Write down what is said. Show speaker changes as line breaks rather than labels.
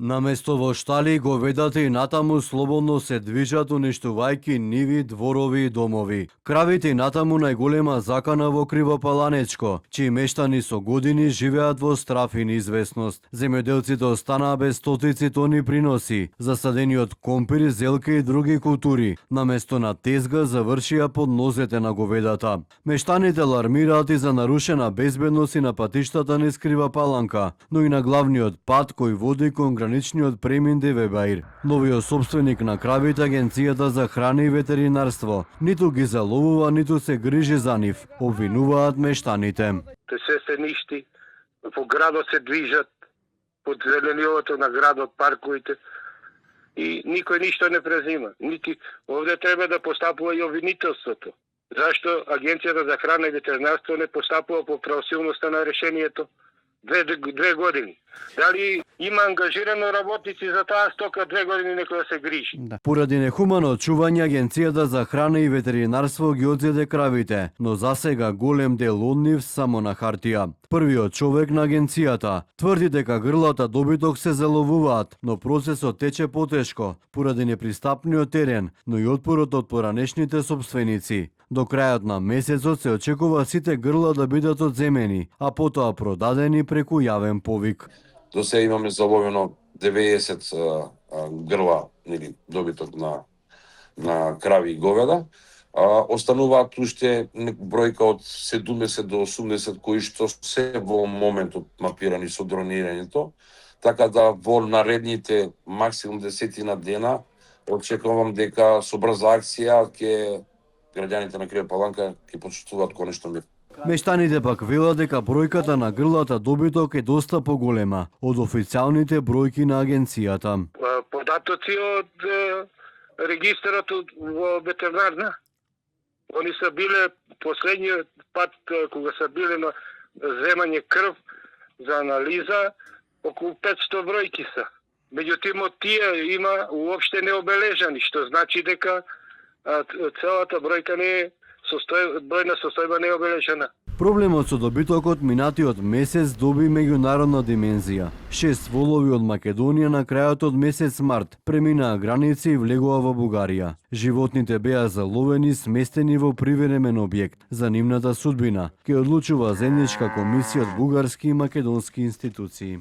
Наместо во штали, говедата и натаму слободно се движат, уништувајќи ниви, дворови и домови. Кравите и натаму најголема закана во Кривопаланечко, чии мештани со години живеат во страф и неизвестност. Земјоделците останаа без стотици тони приноси, засадени од компири, зелка и други култури. Наместо на тезга завршија под нозете на говедата. Мештаните алармираат и за нарушена безбедност и на патиштата низ Кривопаланка, но и на главниот пат кој води кон граничниот премин Девебаир. Новиот собственик на кравите, Агенцијата за храна и ветеринарство, ниту ги заловува, ниту се грижи за нив, обвинуваат мештаните.
Се ништи, по градот се движат, под зелениовото на градот, парковите, и никој ништо не презима. Овде треба да постапува и обвинителството. Зашто Агенцијата за храна и ветеринарство не постапува по правосилноста на решението? Две години. Дали има ангажирано работници за таа стока 2 години некој да се грижи?
Поради нехумано чување, Агенцијата за храна и ветеринарство ги одзеде кравите, но засега голем дел од нив само на хартија. Првиот човек на агенцијата тврди дека грлата добиток се заловуваат, но процесот тече потешко поради непристапниот терен, но и отпорот од поранешните собственици. До крајот на месецот се очекува сите грла да бидат одземени, а потоа продадени преку јавен повик.
До сега имаме заловено 90 грла или добиток на крави и говеда. Остануваат уште бројка од 70 до 80 кои што се во моментот мапирани со дронирањето, така да во наредните максимум 10 дена очекувам дека со брза акција ќе граѓаните на Кривопаланка ќе почувствуваат конечно мир.
Мештаните пак велат дека бројката на грлата добиток е доста поголема од официјалните бројки на агенцијата.
Податоци од регистарот во ветеринарна. Они се биле последниот пат кога се биле на земање крв за анализа, околу 500 бројки се. Меѓутоа тие има уопште необележани, што значи дека целата бројка не е бројна состојба не е обележена.
Проблемот со добитокот минатиот месец доби меѓународна димензија. 6 волови од Македонија на крајот од месец март преминаа граници и влегува во Бугарија. Животните беа заловени, сместени во привремен објект. За нивната судбина ќе одлучува заедничка комисија од бугарски и македонски институции.